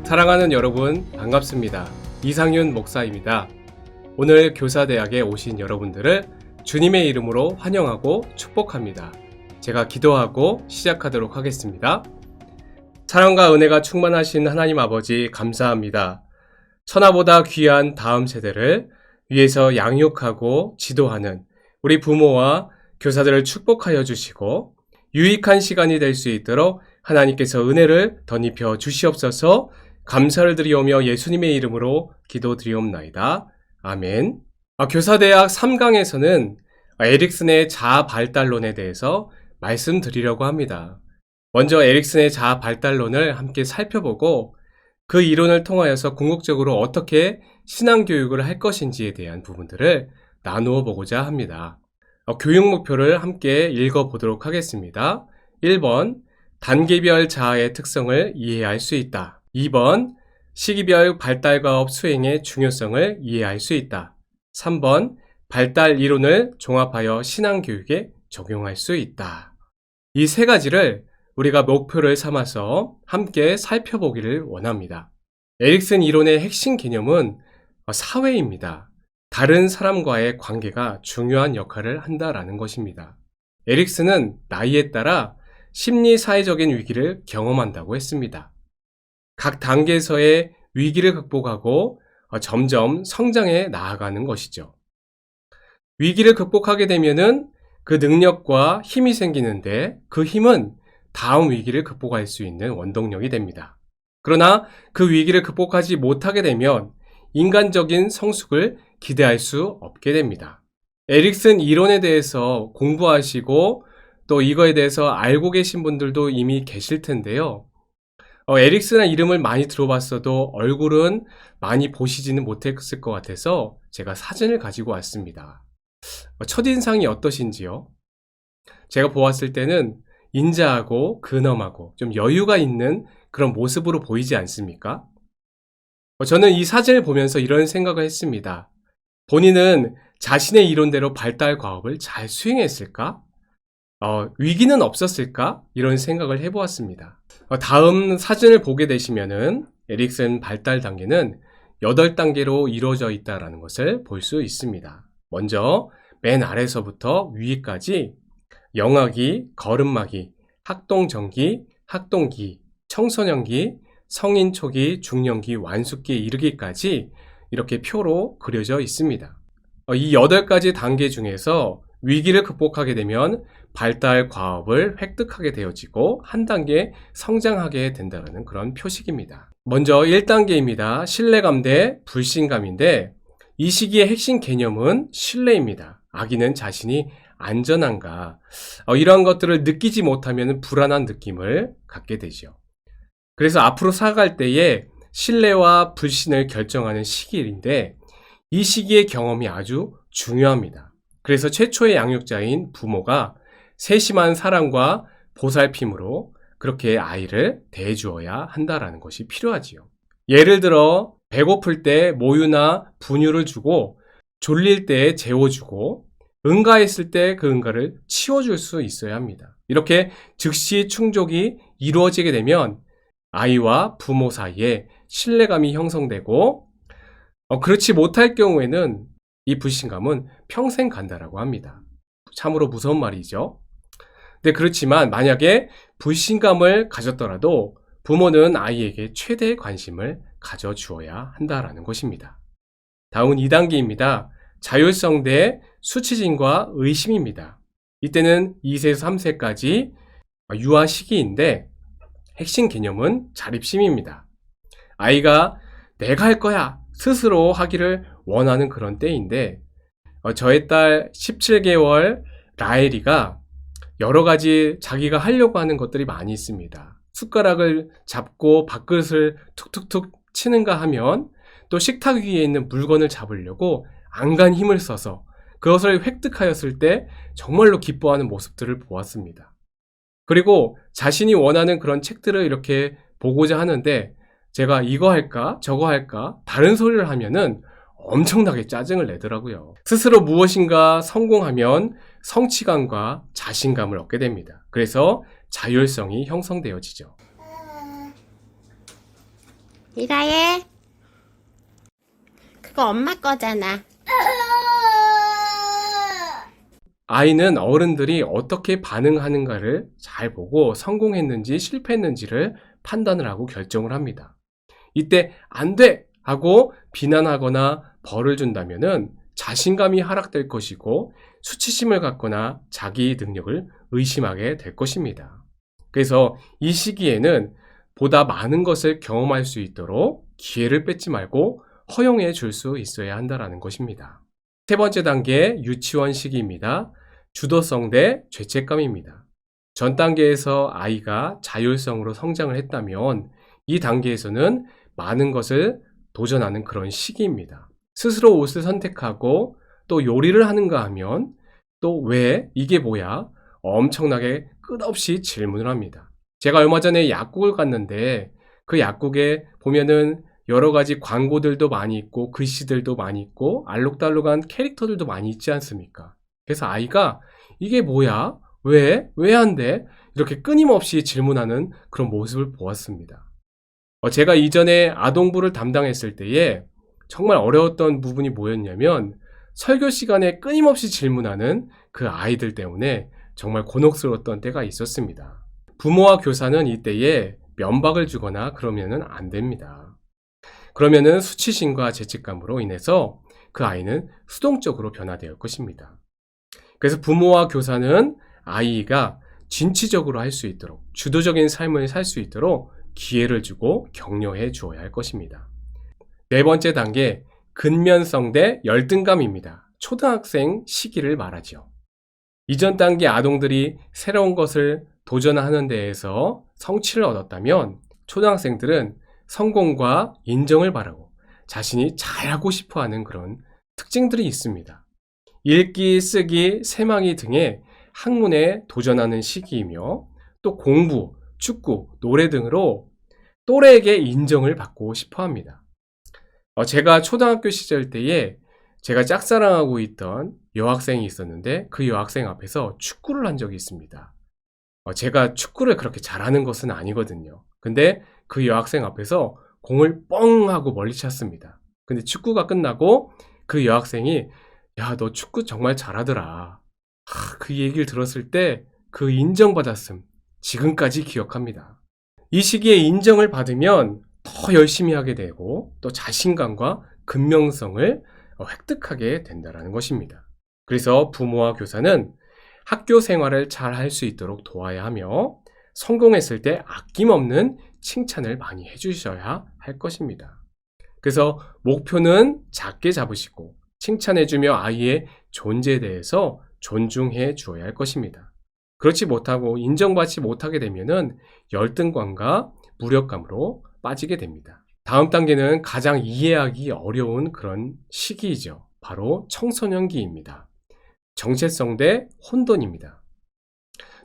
사랑하는 여러분, 반갑습니다. 이상윤 목사입니다. 오늘 교사대학에 오신 여러분들을 주님의 이름으로 환영하고 축복합니다. 제가 기도하고 시작하도록 하겠습니다. 사랑과 은혜가 충만하신 하나님 아버지 감사합니다. 천하보다 귀한 다음 세대를 위해서 양육하고 지도하는 우리 부모와 교사들을 축복하여 주시고 유익한 시간이 될 수 있도록 하나님께서 은혜를 덧입혀 주시옵소서. 감사를 드리오며 예수님의 이름으로 기도드리옵나이다. 아멘. 교사대학 3강에서는 에릭슨의 자아 발달론에 대해서 말씀드리려고 합니다. 먼저 에릭슨의 자아 발달론을 함께 살펴보고 그 이론을 통하여서 궁극적으로 어떻게 신앙교육을 할 것인지에 대한 부분들을 나누어 보고자 합니다. 교육 목표를 함께 읽어보도록 하겠습니다. 1번, 단계별 자아의 특성을 이해할 수 있다. 2번, 시기별 발달과업 수행의 중요성을 이해할 수 있다. 3번, 발달 이론을 종합하여 신앙교육에 적용할 수 있다. 이 세 가지를 우리가 목표를 삼아서 함께 살펴보기를 원합니다. 에릭슨 이론의 핵심 개념은 사회입니다. 다른 사람과의 관계가 중요한 역할을 한다라는 것입니다. 에릭슨은 나이에 따라 심리 사회적인 위기를 경험한다고 했습니다. 각 단계에서의 위기를 극복하고 점점 성장해 나아가는 것이죠. 위기를 극복하게 되면은 그 능력과 힘이 생기는데 그 힘은 다음 위기를 극복할 수 있는 원동력이 됩니다. 그러나 그 위기를 극복하지 못하게 되면 인간적인 성숙을 기대할 수 없게 됩니다. 에릭슨 이론에 대해서 공부하시고 또 이거에 대해서 알고 계신 분들도 이미 계실 텐데요. 에릭슨의 이름을 많이 들어봤어도 얼굴은 많이 보시지는 못했을 것 같아서 제가 사진을 가지고 왔습니다. 첫인상이 어떠신지요? 제가 보았을 때는 인자하고 근엄하고 좀 여유가 있는 그런 모습으로 보이지 않습니까? 저는 이 사진을 보면서 이런 생각을 했습니다. 본인은 자신의 이론대로 발달 과업을 잘 수행했을까? 위기는 없었을까? 이런 생각을 해보았습니다. 다음 사진을 보게 되시면은 에릭슨 발달 단계는 8단계로 이루어져 있다는 것을 볼 수 있습니다. 먼저 맨 아래서부터 위까지 영아기, 걸음마기, 학동정기, 학동기, 청소년기, 성인 초기, 중년기, 완숙기에 이르기까지 이렇게 표로 그려져 있습니다. 이 8가지 단계 중에서 위기를 극복하게 되면 발달 과업을 획득하게 되어지고 한 단계 성장하게 된다는 그런 표식입니다. 먼저 1단계입니다. 신뢰감 대 불신감인데 이 시기의 핵심 개념은 신뢰입니다. 아기는 자신이 안전한가 이러한 것들을 느끼지 못하면 불안한 느낌을 갖게 되죠. 그래서 앞으로 살아갈 때에 신뢰와 불신을 결정하는 시기인데 이 시기의 경험이 아주 중요합니다. 그래서 최초의 양육자인 부모가 세심한 사랑과 보살핌으로 그렇게 아이를 대해주어야 한다는 것이 필요하지요. 예를 들어 배고플 때 모유나 분유를 주고 졸릴 때 재워주고 응가했을 때 그 응가를 치워줄 수 있어야 합니다. 이렇게 즉시 충족이 이루어지게 되면 아이와 부모 사이에 신뢰감이 형성되고 그렇지 못할 경우에는 이 불신감은 평생 간다라고 합니다. 참으로 무서운 말이죠. 근데 그렇지만 만약에 불신감을 가졌더라도 부모는 아이에게 최대의 관심을 가져주어야 한다라는 것입니다. 다음은 2단계입니다. 자율성 대 수치심과 의심입니다. 이때는 2세에서 3세까지 유아 시기인데 핵심 개념은 자립심입니다. 아이가 내가 할 거야 스스로 하기를 원하는 그런 때인데 저의 딸 17개월 라엘이가 여러 가지 자기가 하려고 하는 것들이 많이 있습니다. 숟가락을 잡고 밥그릇을 툭툭툭 치는가 하면 또 식탁 위에 있는 물건을 잡으려고 안간 힘을 써서 그것을 획득하였을 때 정말로 기뻐하는 모습들을 보았습니다. 그리고 자신이 원하는 그런 책들을 이렇게 보고자 하는데 제가 이거 할까 저거 할까 다른 소리를 하면은 엄청나게 짜증을 내더라고요. 스스로 무엇인가 성공하면 성취감과 자신감을 얻게 됩니다. 그래서 자율성이 형성되어지죠. 이라예, 그거 엄마 거잖아. 아이는 어른들이 어떻게 반응하는가를 잘 보고 성공했는지 실패했는지를 판단을 하고 결정을 합니다. 이때 안 돼! 하고 비난하거나 벌을 준다면은 자신감이 하락될 것이고 수치심을 갖거나 자기 능력을 의심하게 될 것입니다. 그래서 이 시기에는 보다 많은 것을 경험할 수 있도록 기회를 뺏지 말고 허용해 줄 수 있어야 한다는 것입니다. 세 번째 단계, 유치원 시기입니다. 주도성 대 죄책감입니다. 전 단계에서 아이가 자율성으로 성장을 했다면 이 단계에서는 많은 것을 도전하는 그런 시기입니다. 스스로 옷을 선택하고 또 요리를 하는가 하면 또 왜? 이게 뭐야? 엄청나게 끝없이 질문을 합니다. 제가 얼마 전에 약국을 갔는데 그 약국에 보면은 여러 가지 광고들도 많이 있고 글씨들도 많이 있고 알록달록한 캐릭터들도 많이 있지 않습니까? 그래서 아이가 이게 뭐야? 왜? 왜 안 돼? 이렇게 끊임없이 질문하는 그런 모습을 보았습니다. 제가 이전에 아동부를 담당했을 때에 정말 어려웠던 부분이 뭐였냐면 설교 시간에 끊임없이 질문하는 그 아이들 때문에 정말 곤혹스러웠던 때가 있었습니다. 부모와 교사는 이때에 면박을 주거나 그러면은 안 됩니다. 그러면은 수치심과 죄책감으로 인해서 그 아이는 수동적으로 변화될 것입니다. 그래서 부모와 교사는 아이가 진취적으로 할 수 있도록 주도적인 삶을 살 수 있도록 기회를 주고 격려해 주어야 할 것입니다. 네 번째 단계, 근면성 대 열등감입니다. 초등학생 시기를 말하죠. 이전 단계 아동들이 새로운 것을 도전하는 데에서 성취를 얻었다면 초등학생들은 성공과 인정을 바라고 자신이 잘하고 싶어하는 그런 특징들이 있습니다. 읽기, 쓰기, 세망이 등의 학문에 도전하는 시기이며 또 공부, 축구, 노래 등으로 또래에게 인정을 받고 싶어 합니다. 제가 초등학교 시절 때에 제가 짝사랑하고 있던 여학생이 있었는데 그 여학생 앞에서 축구를 한 적이 있습니다. 제가 축구를 그렇게 잘하는 것은 아니거든요. 근데 그 여학생 앞에서 공을 뻥 하고 멀리 찼습니다. 근데 축구가 끝나고 그 여학생이 야, 너 축구 정말 잘하더라. 그 얘기를 들었을 때 그 인정받았음 지금까지 기억합니다. 이 시기에 인정을 받으면 더 열심히 하게 되고 또 자신감과 근면성을 획득하게 된다는 것입니다. 그래서 부모와 교사는 학교 생활을 잘 할 수 있도록 도와야 하며 성공했을 때 아낌없는 칭찬을 많이 해주셔야 할 것입니다. 그래서 목표는 작게 잡으시고 칭찬해주며 아이의 존재에 대해서 존중해 주어야 할 것입니다. 그렇지 못하고 인정받지 못하게 되면은 열등감과 무력감으로 빠지게 됩니다. 다음 단계는 가장 이해하기 어려운 그런 시기이죠. 바로 청소년기입니다. 정체성 대 혼돈입니다.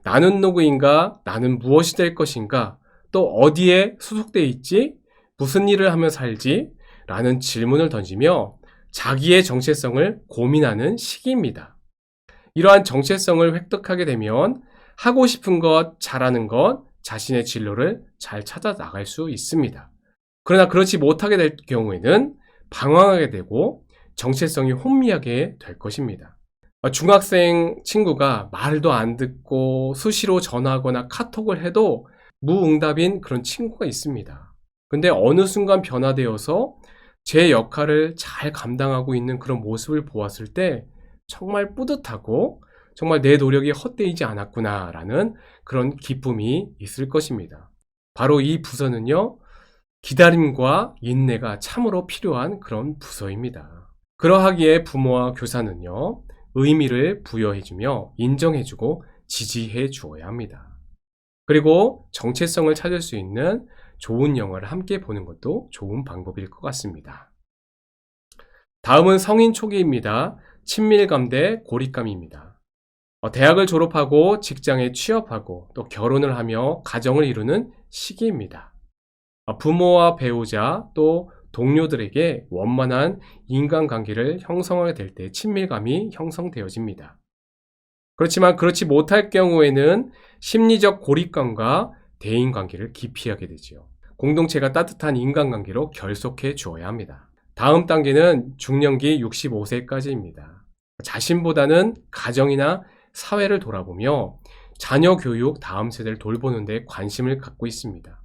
나는 누구인가? 나는 무엇이 될 것인가? 또 어디에 소속돼 있지? 무슨 일을 하며 살지? 라는 질문을 던지며 자기의 정체성을 고민하는 시기입니다. 이러한 정체성을 획득하게 되면 하고 싶은 것, 잘하는 것, 자신의 진로를 잘 찾아 나갈 수 있습니다. 그러나 그렇지 못하게 될 경우에는 방황하게 되고 정체성이 혼미하게 될 것입니다. 중학생 친구가 말도 안 듣고 수시로 전화하거나 카톡을 해도 무응답인 그런 친구가 있습니다. 근데 어느 순간 변화되어서 제 역할을 잘 감당하고 있는 그런 모습을 보았을 때 정말 뿌듯하고 정말 내 노력이 헛되이지 않았구나 라는 그런 기쁨이 있을 것입니다. 바로 이 부서는요, 기다림과 인내가 참으로 필요한 그런 부서입니다. 그러하기에 부모와 교사는요, 의미를 부여해주며 인정해주고 지지해 주어야 합니다. 그리고 정체성을 찾을 수 있는 좋은 영화를 함께 보는 것도 좋은 방법일 것 같습니다. 다음은 성인 초기입니다. 친밀감 대 고립감입니다. 대학을 졸업하고 직장에 취업하고 또 결혼을 하며 가정을 이루는 시기입니다. 부모와 배우자 또 동료들에게 원만한 인간관계를 형성하게 될 때 친밀감이 형성되어집니다. 그렇지만 그렇지 못할 경우에는 심리적 고립감과 대인관계를 기피하게 되죠. 공동체가 따뜻한 인간관계로 결속해 주어야 합니다. 다음 단계는 중년기 65세까지입니다. 자신보다는 가정이나 사회를 돌아보며 자녀 교육, 다음 세대를 돌보는 데 관심을 갖고 있습니다.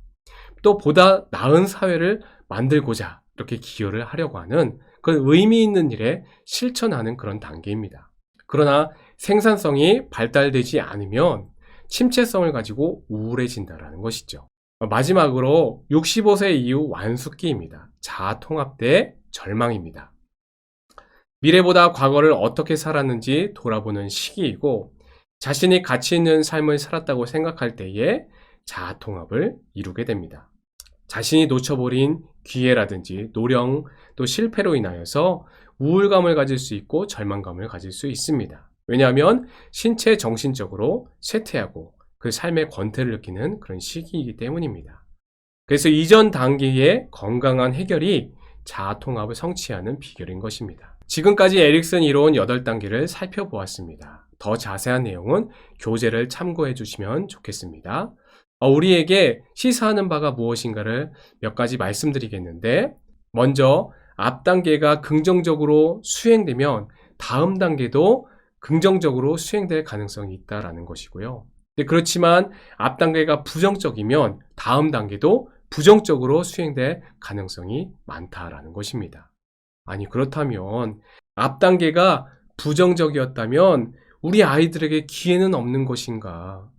또 보다 나은 사회를 만들고자 이렇게 기여를 하려고 하는 그런 의미 있는 일에 실천하는 그런 단계입니다. 그러나 생산성이 발달되지 않으면 침체성을 가지고 우울해진다는 것이죠. 마지막으로 65세 이후 완숙기입니다. 자아통합 대 절망입니다. 미래보다 과거를 어떻게 살았는지 돌아보는 시기이고 자신이 가치 있는 삶을 살았다고 생각할 때에 자아통합을 이루게 됩니다. 자신이 놓쳐버린 기회라든지 노령 또 실패로 인하여서 우울감을 가질 수 있고 절망감을 가질 수 있습니다. 왜냐하면 신체 정신적으로 쇠퇴하고 그 삶의 권태를 느끼는 그런 시기이기 때문입니다. 그래서 이전 단계의 건강한 해결이 자아통합을 성취하는 비결인 것입니다. 지금까지 에릭슨 이론 8단계를 살펴보았습니다. 더 자세한 내용은 교재를 참고해 주시면 좋겠습니다. 우리에게 시사하는 바가 무엇인가를 몇 가지 말씀드리겠는데, 먼저 앞 단계가 긍정적으로 수행되면 다음 단계도 긍정적으로 수행될 가능성이 있다는 것이고요. 그렇지만 앞 단계가 부정적이면 다음 단계도 부정적으로 수행될 가능성이 많다라는 것입니다. 아니, 그렇다면 앞 단계가 부정적이었다면 우리 아이들에게 기회는 없는 것인가?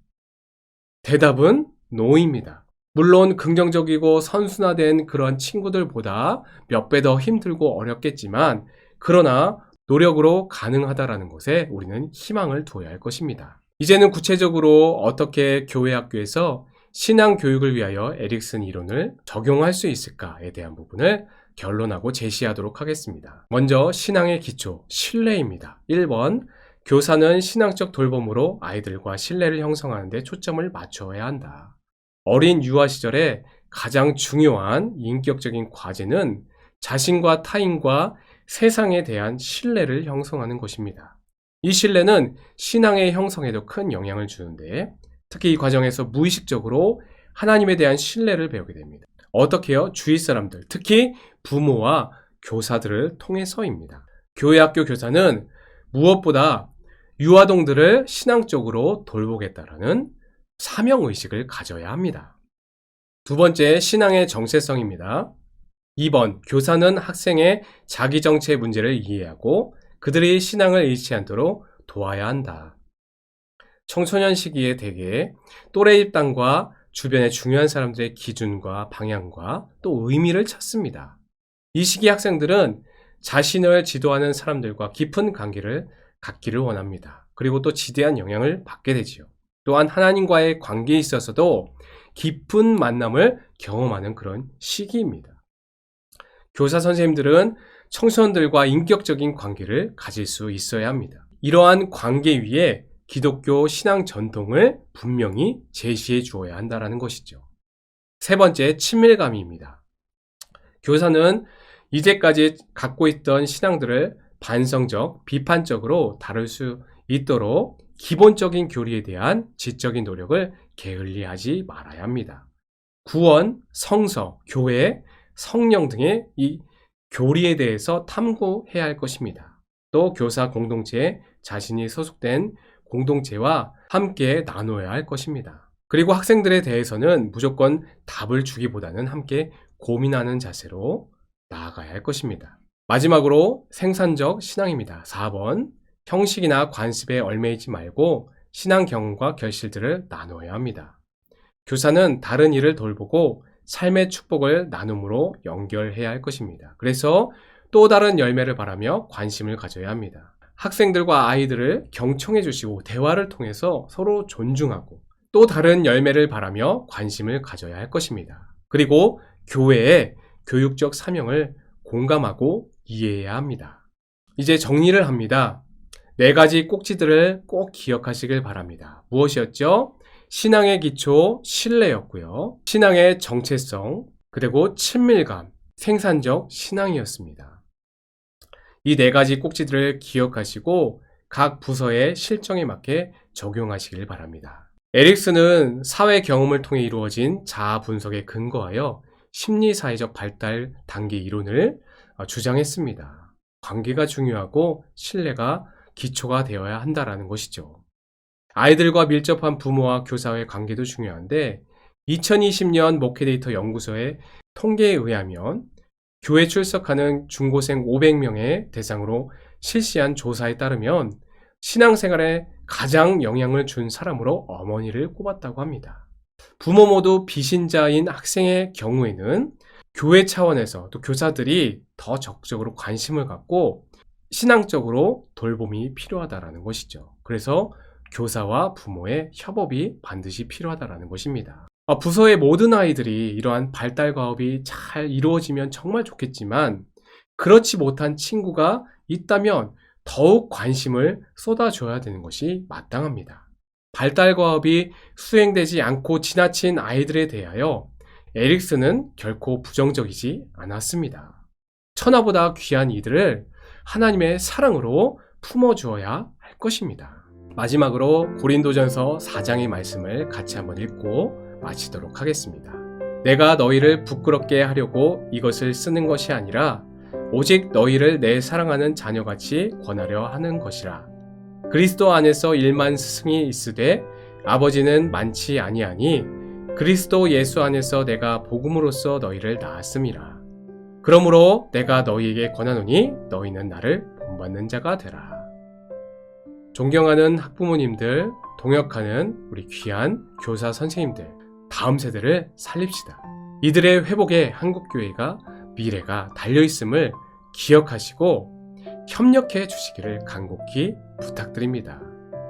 대답은 NO입니다. 물론 긍정적이고 선순화된 그런 친구들보다 몇 배 더 힘들고 어렵겠지만, 그러나 노력으로 가능하다라는 것에 우리는 희망을 두어야 할 것입니다. 이제는 구체적으로 어떻게 교회 학교에서 신앙 교육을 위하여 에릭슨 이론을 적용할 수 있을까에 대한 부분을 결론하고 제시하도록 하겠습니다. 먼저 신앙의 기초, 신뢰입니다. 1번, 교사는 신앙적 돌봄으로 아이들과 신뢰를 형성하는 데 초점을 맞춰야 한다. 어린 유아 시절에 가장 중요한 인격적인 과제는 자신과 타인과 세상에 대한 신뢰를 형성하는 것입니다. 이 신뢰는 신앙의 형성에도 큰 영향을 주는데, 특히 이 과정에서 무의식적으로 하나님에 대한 신뢰를 배우게 됩니다. 어떻게요? 주위 사람들, 특히 부모와 교사들을 통해서입니다. 교회 학교 교사는 무엇보다 유아동들을 신앙적으로 돌보겠다라는 사명의식을 가져야 합니다. 두 번째, 신앙의 정체성입니다. 2번, 교사는 학생의 자기정체 문제를 이해하고 그들이 신앙을 잃지 않도록 도와야 한다. 청소년 시기에 대개 또래 집단과 주변의 중요한 사람들의 기준과 방향과 또 의미를 찾습니다. 이 시기 학생들은 자신을 지도하는 사람들과 깊은 관계를 갖기를 원합니다. 그리고 또 지대한 영향을 받게 되지요. 또한 하나님과의 관계에 있어서도 깊은 만남을 경험하는 그런 시기입니다. 교사 선생님들은 청소년들과 인격적인 관계를 가질 수 있어야 합니다. 이러한 관계 위에 기독교 신앙 전통을 분명히 제시해 주어야 한다는 것이죠. 세 번째, 친밀감입니다. 교사는 이제까지 갖고 있던 신앙들을 반성적, 비판적으로 다룰 수 있도록 기본적인 교리에 대한 지적인 노력을 게을리하지 말아야 합니다. 구원, 성서, 교회, 성령 등의 이 교리에 대해서 탐구해야 할 것입니다. 또 교사 공동체에 자신이 소속된 공동체와 함께 나눠야 할 것입니다. 그리고 학생들에 대해서는 무조건 답을 주기보다는 함께 고민하는 자세로 나아가야 할 것입니다. 마지막으로 생산적 신앙입니다. 4번, 형식이나 관습에 얽매이지 말고 신앙 경험과 결실들을 나눠야 합니다. 교사는 다른 일을 돌보고 삶의 축복을 나눔으로 연결해야 할 것입니다. 그래서 또 다른 열매를 바라며 관심을 가져야 합니다. 학생들과 아이들을 경청해 주시고 대화를 통해서 서로 존중하고 또 다른 열매를 바라며 관심을 가져야 할 것입니다. 그리고 교회의 교육적 사명을 공감하고 이해해야 합니다. 이제 정리를 합니다. 4가지 꼭지들을 꼭 기억하시길 바랍니다. 무엇이었죠? 신앙의 기초, 신뢰였고요. 신앙의 정체성, 그리고 친밀감, 생산적 신앙이었습니다. 이 네 가지 꼭지들을 기억하시고 각 부서의 실정에 맞게 적용하시길 바랍니다. 에릭슨은 사회 경험을 통해 이루어진 자아 분석에 근거하여 심리사회적 발달 단계 이론을 주장했습니다. 관계가 중요하고 신뢰가 기초가 되어야 한다는 것이죠. 아이들과 밀접한 부모와 교사와의 관계도 중요한데 2020년 목회데이터 연구소의 통계에 의하면 교회 출석하는 중고생 500명의 대상으로 실시한 조사에 따르면 신앙생활에 가장 영향을 준 사람으로 어머니를 꼽았다고 합니다. 부모 모두 비신자인 학생의 경우에는 교회 차원에서 또 교사들이 더 적극적으로 관심을 갖고 신앙적으로 돌봄이 필요하다는 것이죠. 그래서 교사와 부모의 협업이 반드시 필요하다는 것입니다. 부서의 모든 아이들이 이러한 발달 과업이 잘 이루어지면 정말 좋겠지만 그렇지 못한 친구가 있다면 더욱 관심을 쏟아줘야 되는 것이 마땅합니다. 발달 과업이 수행되지 않고 지나친 아이들에 대하여 에릭슨은 결코 부정적이지 않았습니다. 천하보다 귀한 이들을 하나님의 사랑으로 품어주어야 할 것입니다. 마지막으로 고린도전서 4장의 말씀을 같이 한번 읽고 마치도록 하겠습니다. 내가 너희를 부끄럽게 하려고 이것을 쓰는 것이 아니라 오직 너희를 내 사랑하는 자녀같이 권하려 하는 것이라. 그리스도 안에서 1만 스승이 있으되 아버지는 많지 아니하니 그리스도 예수 안에서 내가 복음으로써 너희를 낳았음이라. 그러므로 내가 너희에게 권하노니 너희는 나를 본받는 자가 되라. 존경하는 학부모님들, 동역하는 우리 귀한 교사 선생님들, 다음 세대를 살립시다. 이들의 회복에 한국교회가 미래가 달려있음을 기억하시고 협력해 주시기를 간곡히 부탁드립니다.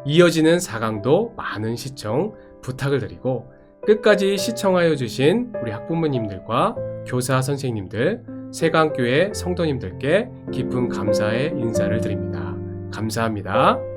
이어지는 4강도 많은 시청 부탁을 드리고 끝까지 시청하여 주신 우리 학부모님들과 교사 선생님들, 세강교회 성도님들께 깊은 감사의 인사를 드립니다. 감사합니다.